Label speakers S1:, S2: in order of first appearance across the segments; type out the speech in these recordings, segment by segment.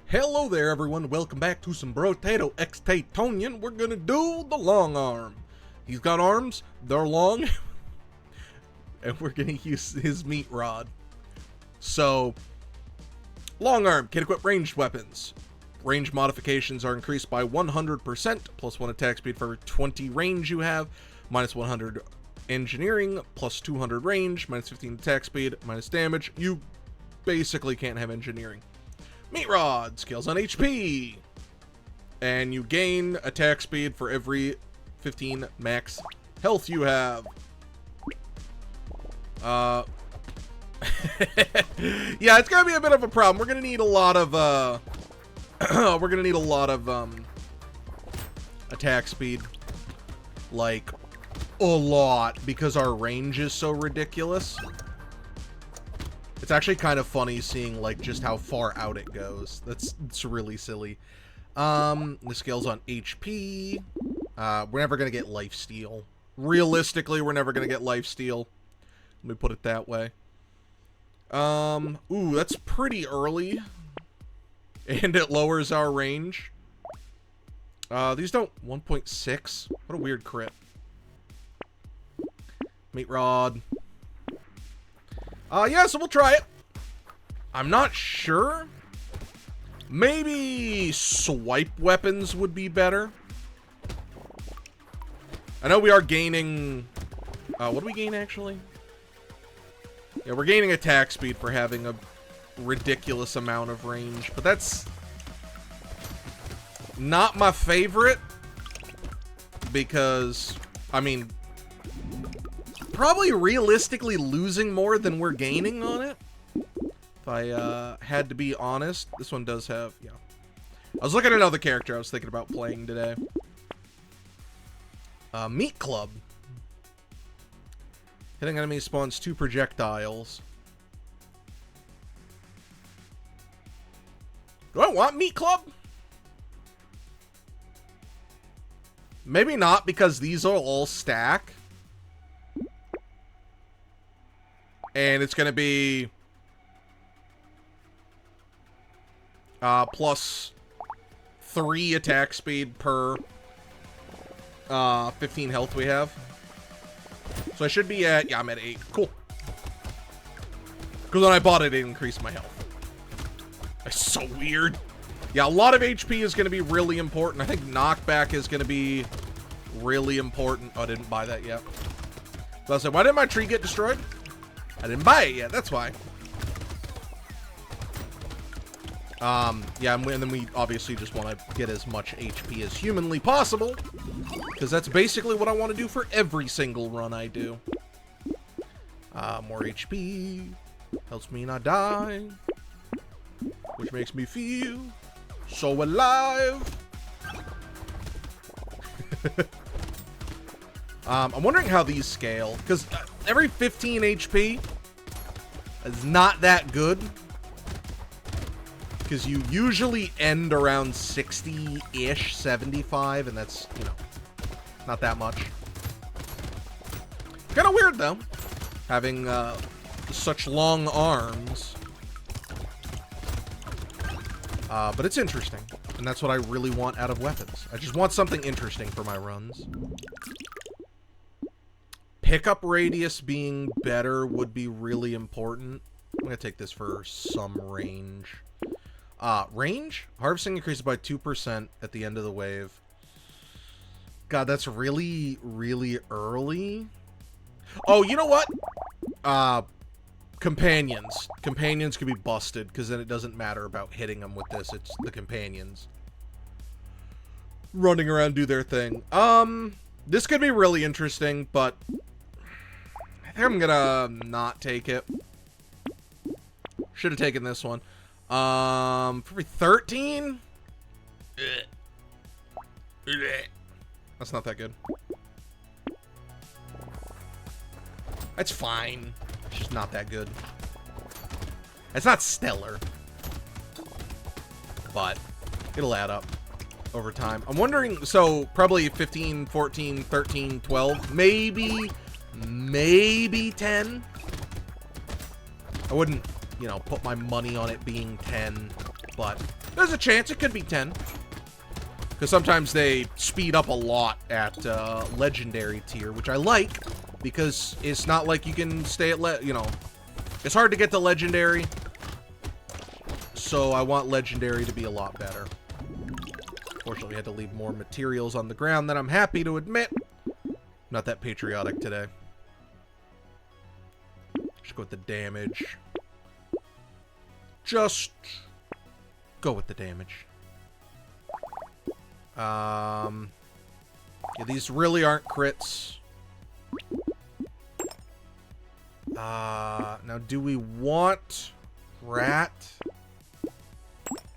S1: Hello there everyone, welcome back to some Brotato Extatonion. We're gonna do the long arm. He's got arms, they're long, and we're gonna use his meat rod. So, long arm can equip ranged weapons. Range modifications are increased by 100%, plus 1 attack speed for every 20 range you have, minus 100 engineering, plus 200 range, minus 15 attack speed, minus damage. You basically can't have engineering. Meat rod scales on HP, and you gain attack speed for every 15 max health you have. Yeah, it's gonna be a bit of a problem. We're gonna need a lot of attack speed, like a lot, because our range is so ridiculous. It's actually kind of funny seeing, like, just how far out it goes. It's really silly. The scale's on HP. We're never gonna get lifesteal. Realistically, we're never gonna get lifesteal. Let me put it that way. Ooh, that's pretty early. And it lowers our range. These don't... 1.6? What a weird crit. Meat rod. Yeah, so we'll try it. I'm not sure. Maybe swipe weapons would be better. I know we are gaining... what do we gain, actually? Yeah, we're gaining attack speed for having a ridiculous amount of range, but that's not my favorite, because, I mean... probably realistically losing more than we're gaining on it. If I had to be honest. This one does have, yeah. I was looking at another character I was thinking about playing today. Meat Club. Hitting enemy spawns 2 projectiles. Do I want Meat Club? Maybe not, because these will all stack. And it's going to be plus 3 attack speed per 15 health we have. So I should be at, yeah, I'm at 8. Cool. Because when I bought it, it increased my health. That's so weird. Yeah, a lot of HP is going to be really important. I think knockback is going to be really important. Oh, I didn't buy that yet. So I was like, why didn't my tree get destroyed? I didn't buy it yet, that's why. Yeah, and then we obviously just want to get as much HP as humanly possible, because that's basically what I want to do for every single run I do. More HP helps me not die, which makes me feel so alive. I'm wondering how these scale, because every 15 HP is not that good, because you usually end around 60-ish, 75, and that's, you know, not that much. Kind of weird, though, having such long arms. But it's interesting, and that's what I really want out of weapons. I just want something interesting for my runs. Pickup radius being better would be really important. I'm going to take this for some range. Range? Harvesting increases by 2% at the end of the wave. God, that's really, really early. Oh, you know what? Companions. Companions could be busted, because then it doesn't matter about hitting them with this. It's the companions running around, do their thing. This could be really interesting, but I think I'm gonna not take it. Should have taken this one. For 13? That's not that good. That's fine. It's just not that good. It's not stellar, but it'll add up over time. I'm wondering, so probably 15, 14, 13, 12, maybe 10. I wouldn't, you know, put my money on it being 10, but There's a chance it could be 10. Because sometimes they speed up a lot at legendary tier, which I like, because it's not like you can stay at, you know, it's hard to get to legendary, so I want legendary to be a lot better. Fortunately, we had to leave more materials on the ground than I'm happy to admit. Not that patriotic today. Just go with the damage. Just go with the damage. Yeah, these really aren't crits. Now do we want rat?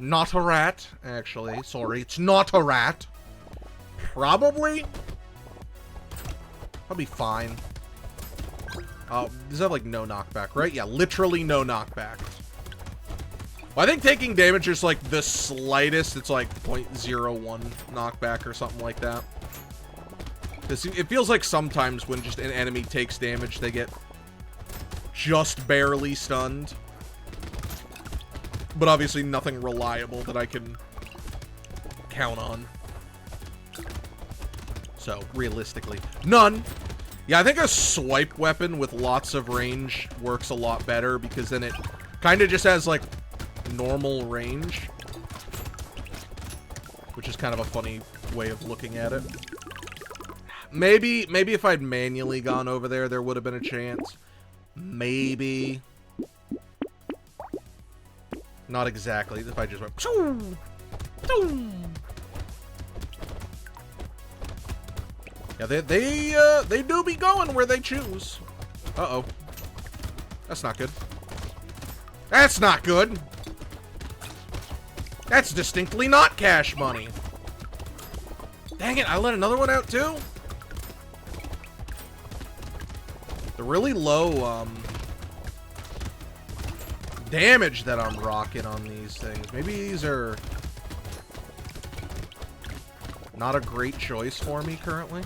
S1: Not a rat, actually. Sorry, it's not a rat. Probably. I'll be fine. Does that have, like, no knockback, right? Yeah, literally no knockback. Well, I think taking damage is, like, the slightest. It's, like, 0.01 knockback or something like that. Because it feels like sometimes when just an enemy takes damage, they get just barely stunned. But obviously nothing reliable that I can count on. So, realistically, none. Yeah, I think a swipe weapon with lots of range works a lot better, because then it kind of just has, like, normal range. Which is kind of a funny way of looking at it. Maybe if I'd manually gone over there, there would have been a chance. Maybe. Not exactly. If I just went... Yeah, they do be going where they choose. Uh-oh. That's not good. That's not good! That's distinctly not cash money. Dang it, I let another one out too? The really low, damage that I'm rocking on these things. Maybe these are not a great choice for me currently.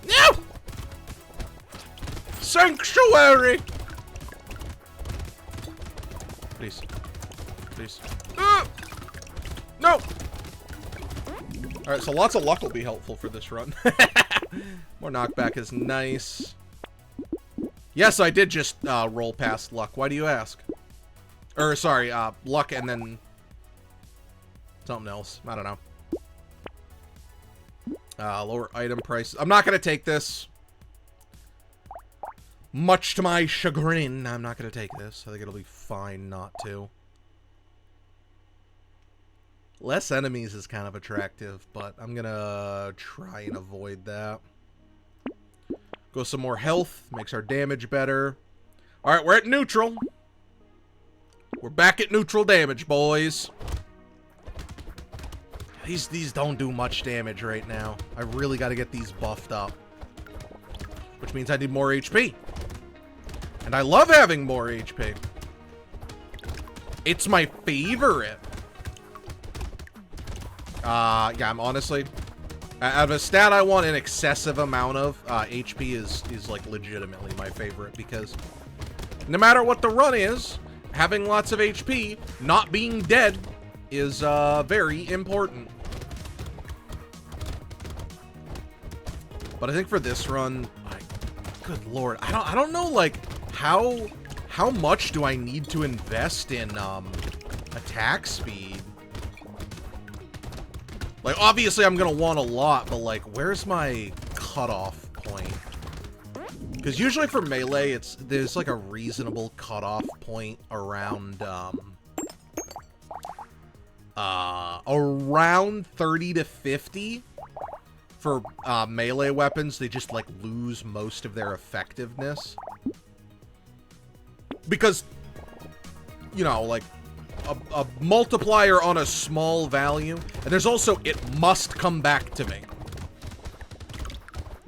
S1: No! Sanctuary! Please. Please. No! Alright, so lots of luck will be helpful for this run. More knockback is nice. Yes, I did just roll past luck. Why do you ask? Or, sorry, luck and then something else. I don't know. Lower item prices. I'm not going to take this. Much to my chagrin, I'm not going to take this. I think it'll be fine not to. Less enemies is kind of attractive, but I'm going to try and avoid that. Go some more health. Makes our damage better. Alright, we're at neutral. We're back at neutral damage, boys. These don't do much damage right now. I really got to get these buffed up. Which means I need more HP. And I love having more HP. It's my favorite. Yeah, I'm honestly... Out of a stat I want an excessive amount of, HP is like legitimately my favorite, because no matter what the run is, having lots of HP, not being dead, is very important. But I think for this run, good lord, I don't know, like, how much do I need to invest in attack speed? Like, obviously I'm gonna want a lot, but, like, where's my cutoff point? Because usually for melee, there's, like, a reasonable cutoff point around, around 30 to 50 for, melee weapons. They just, like, lose most of their effectiveness. Because, you know, like, a multiplier on a small value, and there's also it must come back to me.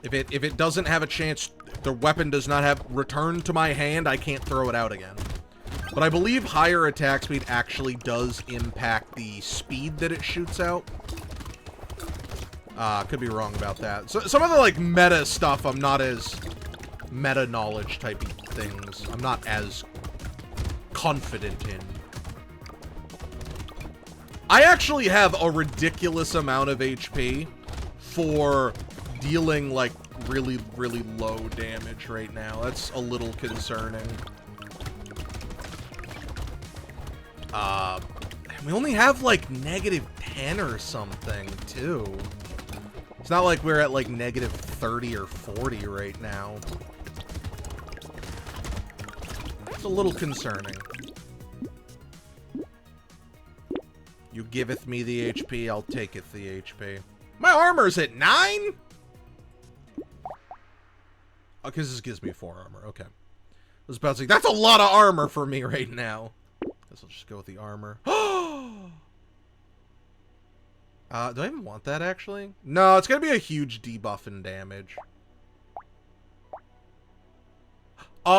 S1: If it doesn't have a chance, the weapon does not have return to my hand, I can't throw it out again. But I believe higher attack speed actually does impact the speed that it shoots out. Could be wrong about that. So some of the, like, meta stuff I'm not as meta knowledge type things I'm not as confident in. I actually have a ridiculous amount of HP for dealing, like, really, really low damage right now. That's a little concerning. We only have, like, -10 or something, too. It's not like we're at, like, -30 or 40 right now. It's a little concerning. You giveth me the HP, I'll taketh the HP. My armor's at 9? Oh, because this gives me 4 armor. Okay. I was about to say, that's a lot of armor for me right now. Guess I'll just go with the armor. Do I even want that, actually? No, it's going to be a huge debuff in damage. Oh,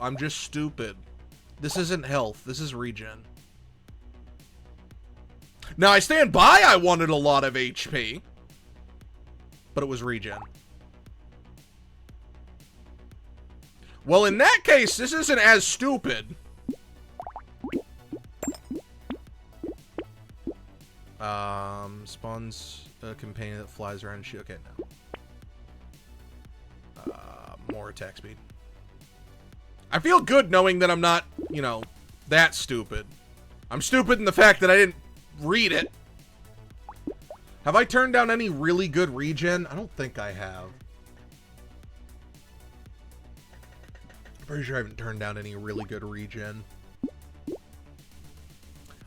S1: I'm just stupid. This isn't health. This is regen. Now, I stand by I wanted a lot of HP. But it was regen. Well, in that case, this isn't as stupid. Spawns a companion that flies around and shoot. Okay, no. More attack speed. I feel good knowing that I'm not, you know, that stupid. I'm stupid in the fact that I didn't read it. Have I turned down any really good regen? I don't think I have. I'm pretty sure I haven't turned down any really good regen.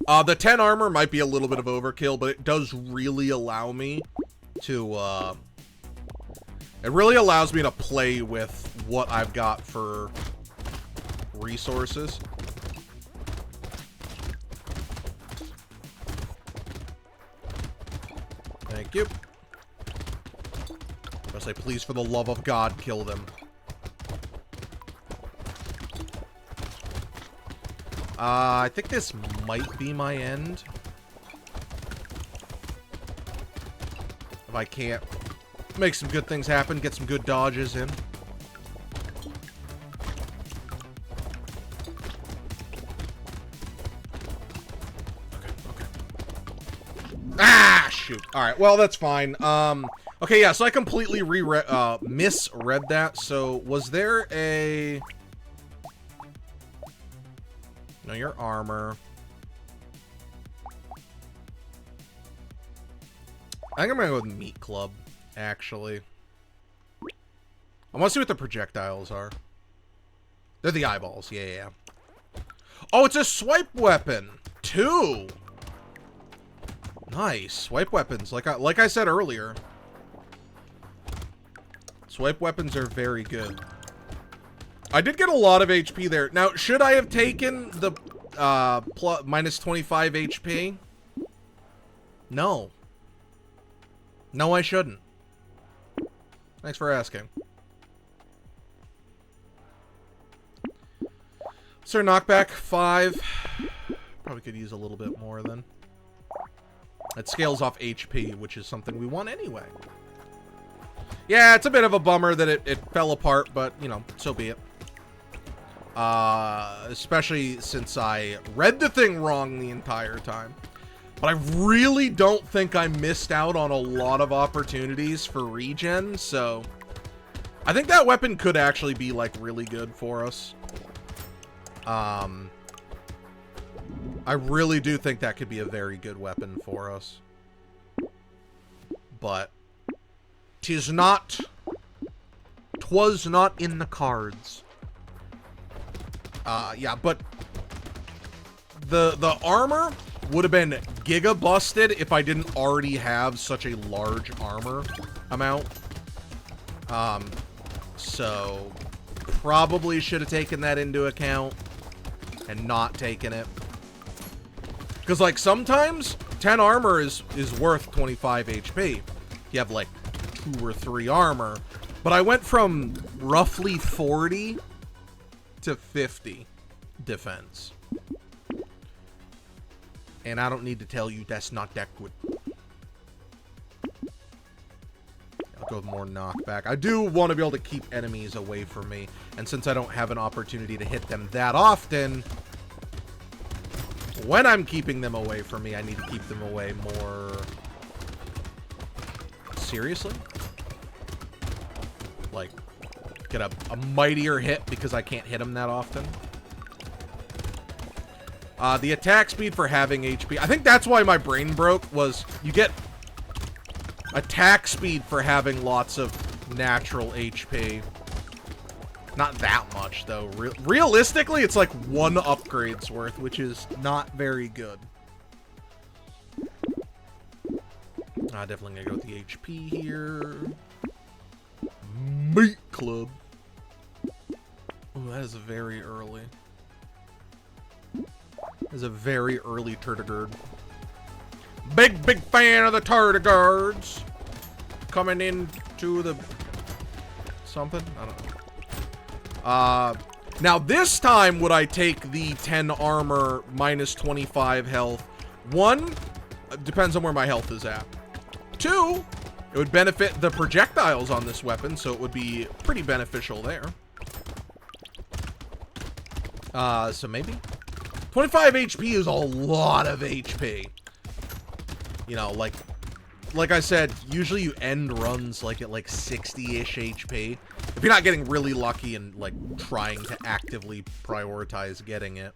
S1: The 10 armor might be a little bit of overkill, but it does really allow me to, it really allows me to play with what I've got for resources. Thank you. I say, please, for the love of God, kill them. I think this might be my end. If I can't make some good things happen, get some good dodges in. Ah, shoot. Alright, well, that's fine. Okay, yeah, so I completely misread that. So, was there a... No, your armor. I think I'm gonna go with Meat Club, actually. I want to see what the projectiles are. They're the eyeballs, yeah. Oh, it's a swipe weapon! 2! Nice. Swipe weapons, like I said earlier. Swipe weapons are very good. I did get a lot of HP there. Now, should I have taken the minus 25 HP? No. No, I shouldn't. Thanks for asking. Sir, knockback 5. Probably could use a little bit more then. It scales off HP, which is something we want anyway. Yeah, it's a bit of a bummer that it fell apart, but, you know, so be it. Especially since I read the thing wrong the entire time. But I really don't think I missed out on a lot of opportunities for regen, so... I think that weapon could actually be, like, really good for us. I really do think that could be a very good weapon for us. But... 'twas not in the cards. Yeah, but the armor would have been giga busted if I didn't already have such a large armor amount. So probably should have taken that into account and not taken it. Because, like, sometimes 10 armor is worth 25 HP. You have, like, 2 or 3 armor. But I went from roughly 40 to 50 defense. And I don't need to tell you that's not that good. I'll go with more knockback. I do want to be able to keep enemies away from me. And since I don't have an opportunity to hit them that often, when I'm keeping them away from me, I need to keep them away more seriously. Like, get a mightier hit because I can't hit them that often. The attack speed for having HP. I think that's why my brain broke, was you get attack speed for having lots of natural HP. Not that much, though. Realistically, it's like 1 upgrade's worth, which is not very good. Definitely gonna go with the HP here. Meat Club. Oh, that is very early. That is a very early Turdigard. Big fan of the Turdigards. Coming into the... something? I don't know. Now this time would I take the 10 armor minus 25 health? 1, depends on where my health is at. 2, it would benefit the projectiles on this weapon, so it would be pretty beneficial there. So maybe 25 HP is a lot of HP. You know, like I said, usually you end runs like at like 60-ish HP. If you're not getting really lucky and like trying to actively prioritize getting it.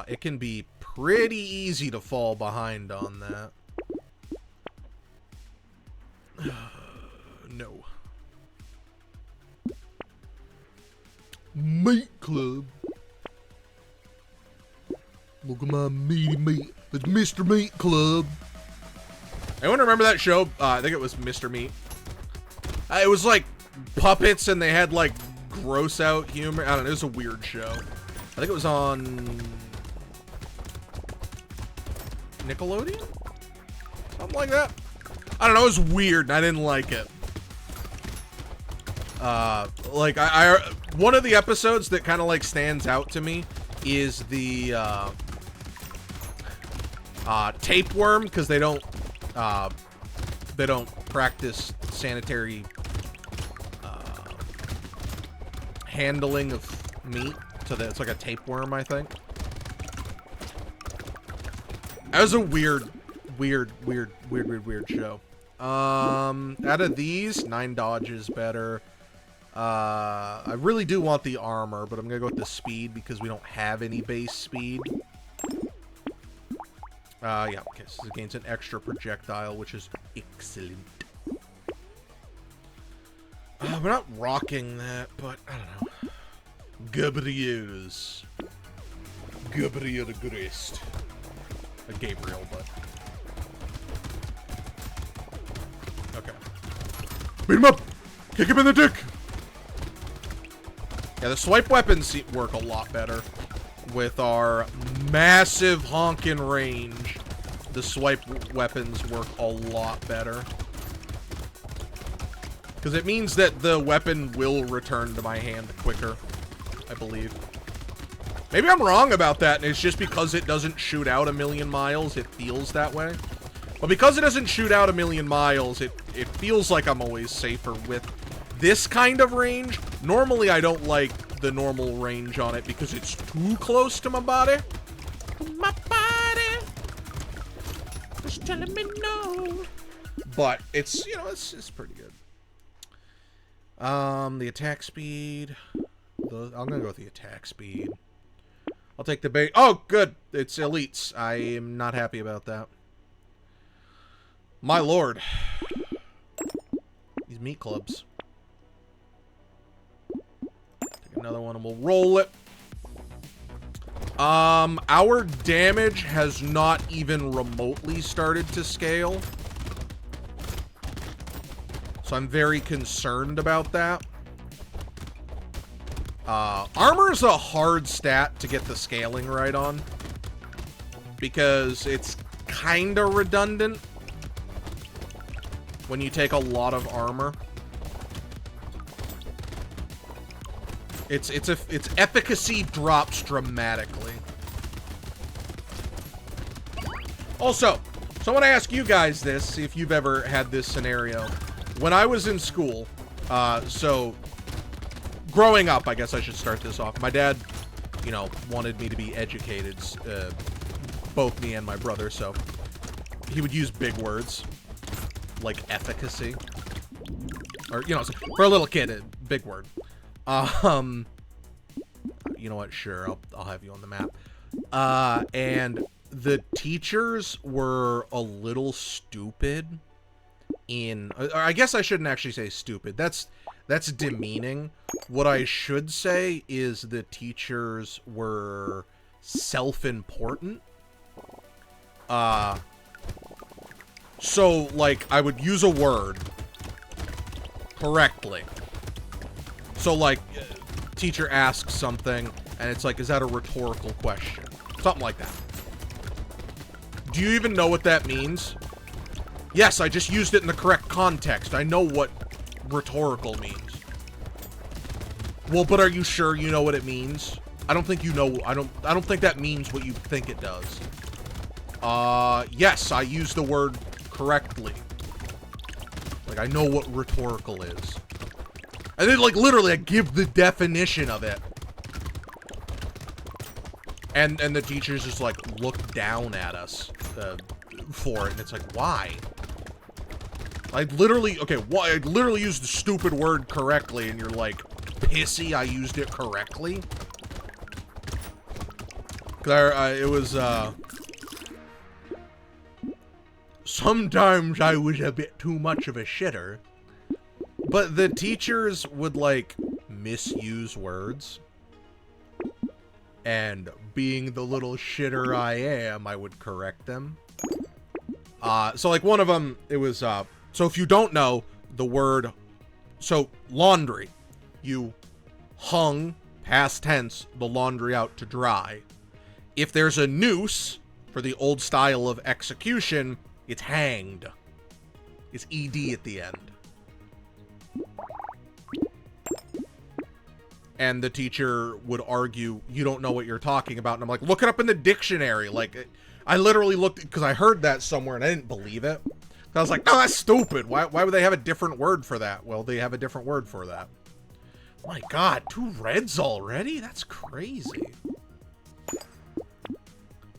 S1: It can be pretty easy to fall behind on that. No. Meat Club. Look at my meaty meat. It's Mr. Meat Club. Anyone remember that show? I think it was Mr. Meat. It was like puppets and they had like gross out humor. I don't know. It was a weird show. I think it was on Nickelodeon? Something like that. I don't know. It was weird and I didn't like it. Like one of the episodes that kind of like stands out to me is the tapeworm, because they don't practice sanitary handling of meat, so that it's like a tapeworm, I think. That was a weird show. Out of these, 9 dodge is better. I really do want the armor, but I'm gonna go with the speed because we don't have any base speed. Yeah, okay, so it gains an extra projectile, which is excellent. We're not rocking that, but I don't know. Gabriel's. Gabriel the Grist. Gabriel, but... okay. Beat him up! Kick him in the dick! Yeah, the swipe weapons work a lot better. With our massive honkin' range, the swipe weapons work a lot better. Because it means that the weapon will return to my hand quicker, I believe. Maybe I'm wrong about that, and it's just because it doesn't shoot out a million miles, it feels that way. But because it doesn't shoot out a million miles, it feels like I'm always safer with this kind of range. Normally, I don't like the normal range on it because it's too close to my body. My body! Just telling me no. But it's, you know, it's pretty good. The attack speed. I'm gonna go with the attack speed. I'll take the bait. Oh, good. It's elites. I am not happy about that. My lord. These meat clubs. Take another one and we'll roll it. Our damage has not even remotely started to scale. So I'm very concerned about that. Armor is a hard stat to get the scaling right on. Because it's kind of redundant when you take a lot of armor. Its efficacy drops dramatically. Also, so I want to ask you guys this, see if you've ever had this scenario. When I was in school, so growing up, I guess I should start this off. My dad, you know, wanted me to be educated, both me and my brother, so he would use big words, like efficacy. Or, you know, for a little kid, a big word. You know what, sure, I'll have you on the map. And the teachers were a little stupid in, or I guess I shouldn't actually say stupid, that's demeaning. What I should say is the teachers were self-important. So, like, I would use a word correctly. So, like, teacher asks something, and it's like, is that a rhetorical question? Something like that. Do you even know what that means? Yes, I just used it in the correct context. I know what rhetorical means. Well, but are you sure you know what it means? I don't think you know. I don't think that means what you think it does. Yes, I used the word correctly. Like, I know what rhetorical is. And then, like, literally, I give the definition of it. And the teachers just, like, look down at us for it. And it's like, why? I literally, okay, why? I literally used the stupid word correctly, and you're like, pissy I used it correctly? It was, sometimes I was a bit too much of a shitter. But the teachers would, like, misuse words. And being the little shitter I am, I would correct them. So, like, one of them, it was, so if you don't know, the word, so, laundry. You hung, past tense, the laundry out to dry. If there's a noose, for the old style of execution, it's hanged. It's ED at the end. And the teacher would argue, you don't know what you're talking about. And I'm like, look it up in the dictionary. Like, I literally looked, because I heard that somewhere and I didn't believe it. I was like, no, that's stupid. Why would they have a different word for that? Well, they have a different word for that. My God, 2 reds already? That's crazy.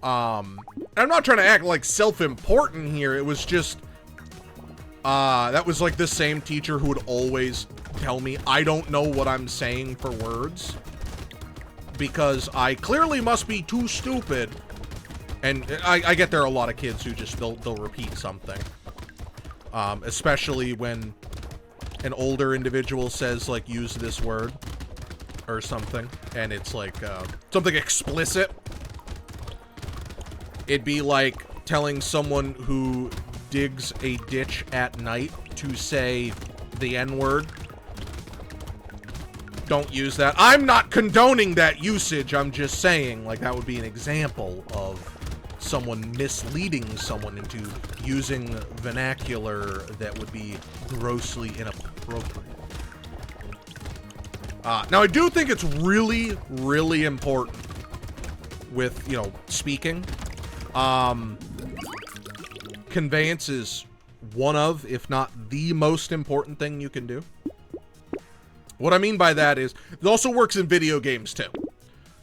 S1: I'm not trying to act like self-important here. It was just, that was like the same teacher who would always tell me I don't know what I'm saying for words because I clearly must be too stupid. And I get there are a lot of kids who just, they'll repeat something. Especially when an older individual says, like, use this word or something, and it's like, something explicit. It'd be like telling someone who digs a ditch at night to say the N-word. Don't use that. I'm not condoning that usage. I'm just saying, like, that would be an example of someone misleading someone into using vernacular that would be grossly inappropriate. Now, I do think it's really, really important with, you know, speaking. Conveyance is one of, if not the most important thing you can do. What I mean by that is, it also works in video games, too.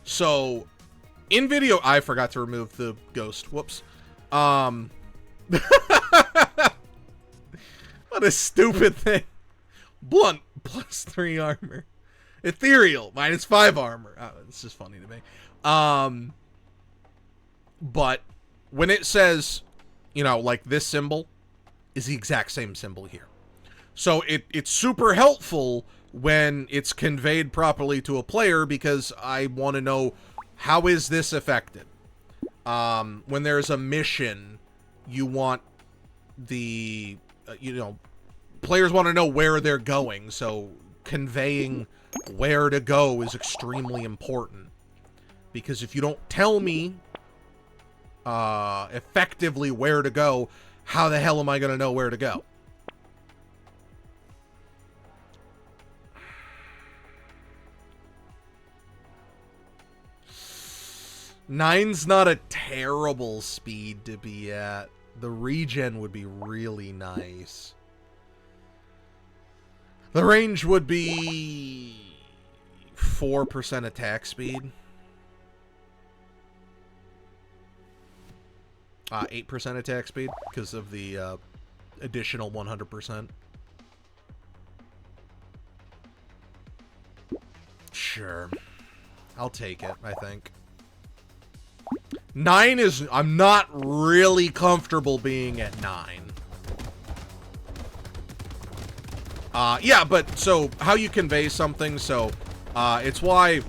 S1: So, in video, I forgot to remove the ghost. Whoops. What a stupid thing. Blunt, +3 armor. Ethereal, -5 armor. Oh, it's just funny to me. But when it says, you know, like this symbol is the exact same symbol here. So it's super helpful when it's conveyed properly to a player because I want to know, how is this affected? When there's a mission, you want the, you know, players want to know where they're going, so conveying where to go is extremely important. Because if you don't tell me effectively where to go, how the hell am I going to know where to go? Nine's not a terrible speed to be at. The regen would be really nice. The range would be 4% attack speed. 8% attack speed because of the additional 100%. Sure. I'll take it, I think. 9 is... I'm not really comfortable being at 9. Yeah, but so how you convey something, so it's why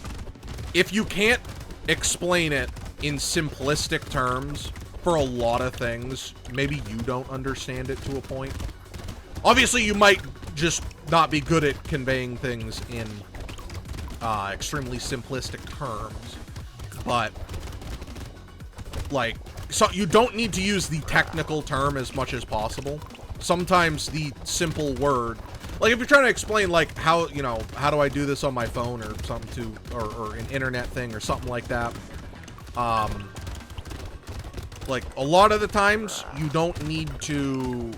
S1: if you can't explain it in simplistic terms for a lot of things, maybe you don't understand it to a point. Obviously, you might just not be good at conveying things in extremely simplistic terms, but like, so you don't need to use the technical term as much as possible. Sometimes the simple word, like if you're trying to explain like how, you know, how do I do this on my phone or something or an internet thing or something like that. Like a lot of the times you don't need to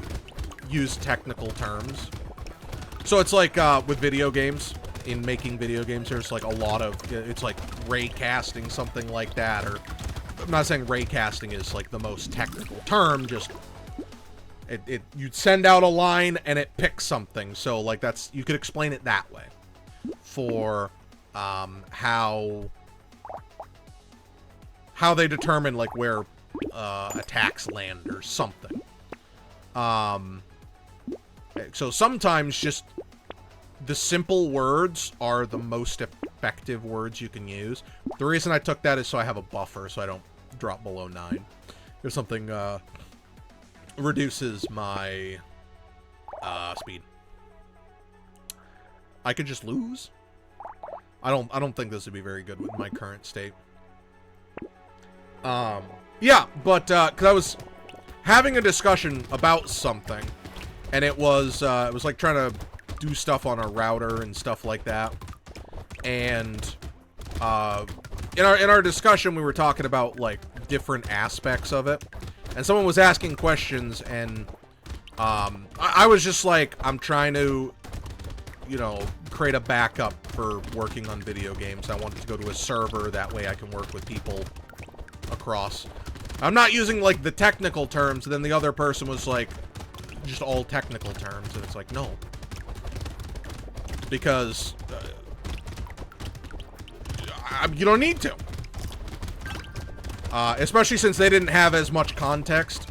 S1: use technical terms. So it's like with video games, in making video games, there's like a lot of, it's like ray casting, something like that, or I'm not saying ray casting is like the most technical term, just you'd send out a line and it picks something. So like that's, you could explain it that way for how they determine like where attacks land or something. So sometimes just the simple words are the most effective words you can use. The reason I took that is so I have a buffer so I don't drop below 9. If something reduces my speed, I could just lose. I don't think this would be very good with my current state. Yeah, but because I was having a discussion about something, and it was like trying to do stuff on a router and stuff like that, and in our discussion we were talking about like different aspects of it, and someone was asking questions, and I was just like, I'm trying to, you know, create a backup for working on video games. I wanted to go to a server, that way I can work with people across. I'm not using like the technical terms, and then the other person was like, just all technical terms, and it's like, no. Because you don't need to. Especially since they didn't have as much context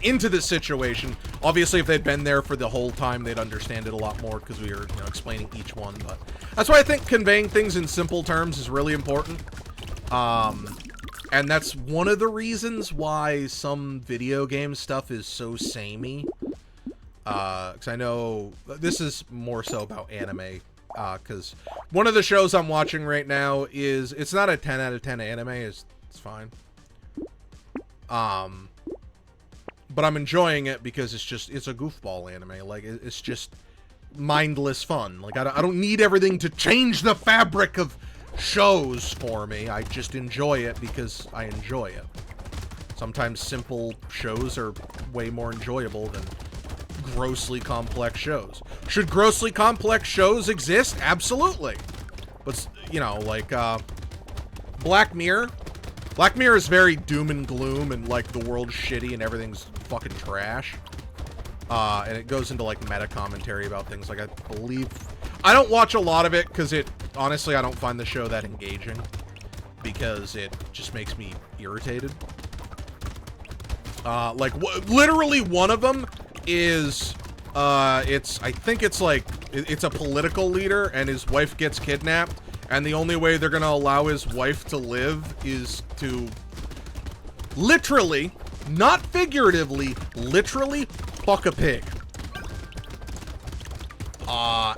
S1: into this situation. Obviously, if they'd been there for the whole time, they'd understand it a lot more because we were, you know, explaining each one. But that's why I think conveying things in simple terms is really important. And that's one of the reasons why some video game stuff is so samey. Because I know this is more so about anime. Because one of the shows I'm watching right now is, it's not a 10 out of 10 anime. It's fine. But I'm enjoying it because it's a goofball anime. Like, it's just mindless fun. Like, I don't need everything to change the fabric of shows for me. I just enjoy it because I enjoy it. Sometimes simple shows are way more enjoyable than grossly complex shows. Should grossly complex shows exist? Absolutely. But, you know, like, Black Mirror. Black Mirror is very doom and gloom and, like, the world's shitty and everything's fucking trash. And it goes into, like, meta commentary about things. Like, I believe... I don't watch a lot of it because honestly, I don't find the show that engaging because it just makes me irritated. Like, literally one of them is, I think it's like, it's a political leader and his wife gets kidnapped, and the only way they're gonna allow his wife to live is to literally, not figuratively, literally fuck a pig.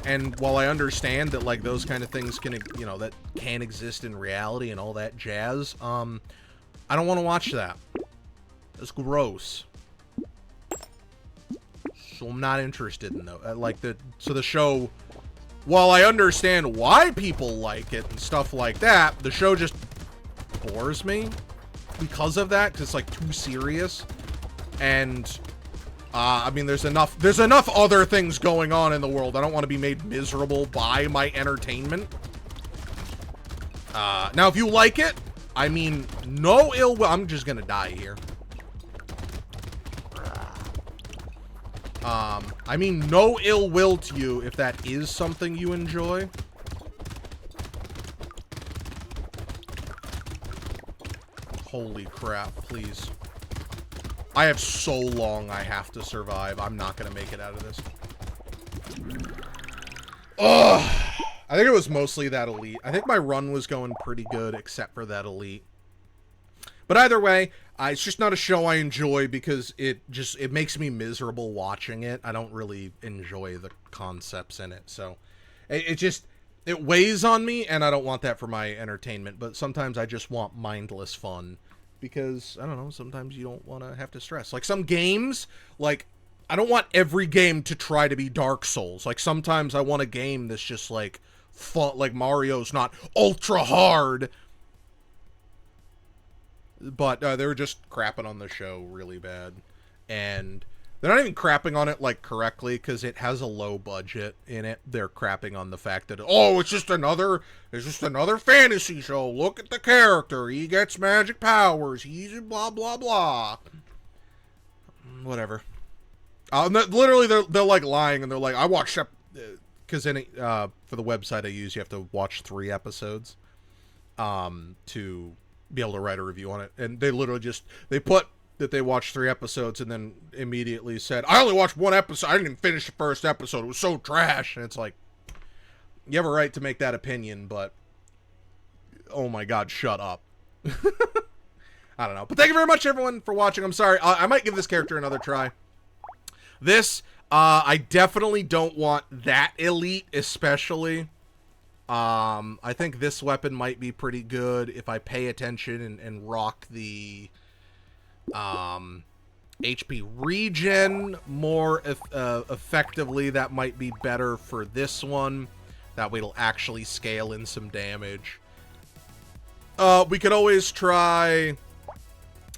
S1: And while I understand that, like, those kind of things can, you know, that can exist in reality and all that jazz, I don't want to watch that. It's gross. So I'm not interested in that. So the show, while I understand why people like it and stuff like that, the show just bores me because of that, because it's, like, too serious. And... I mean, there's enough other things going on in the world. I don't want to be made miserable by my entertainment. Now, if you like it, I mean, no ill will. I'm just gonna die here. I mean, no ill will to you if that is something you enjoy. Holy crap, please. I have so long I have to survive. I'm not gonna make it out of this. Ugh! I think it was mostly that elite. I think my run was going pretty good, except for that elite. But either way, it's just not a show I enjoy because it makes me miserable watching it. I don't really enjoy the concepts in it. So it weighs on me, and I don't want that for my entertainment. But sometimes I just want mindless fun because, I don't know, sometimes you don't want to have to stress. Like some games, like, I don't want every game to try to be Dark Souls. Like sometimes I want a game that's just like fun, like Mario's not ultra hard. But they were just crapping on the show really bad. And they're not even crapping on it, like, correctly, because it has a low budget in it. They're crapping on the fact that, oh, it's just another fantasy show. Look at the character. He gets magic powers. He's blah, blah, blah. Whatever. Literally, they're like, lying, and they're like, I watched... Because for the website I use, you have to watch 3 episodes to be able to write a review on it. And they literally they put that they watched 3 episodes and then immediately said, I only watched 1 episode. I didn't even finish the first episode. It was so trash. And it's like, you have a right to make that opinion, but oh my god, shut up. I don't know. But thank you very much, everyone, for watching. I'm sorry. I might give this character another try. This, I definitely don't want that elite, especially. I think this weapon might be pretty good if I pay attention and rock the HP regen more effectively. That might be better for this one. That way it'll actually scale in some damage. We could always try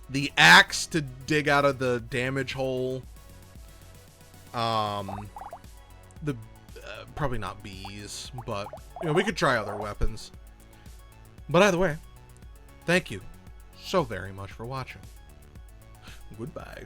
S1: the axe to dig out of the damage hole. Probably not bees, but you know, we could try other weapons. But either way, thank you so very much for watching. Goodbye.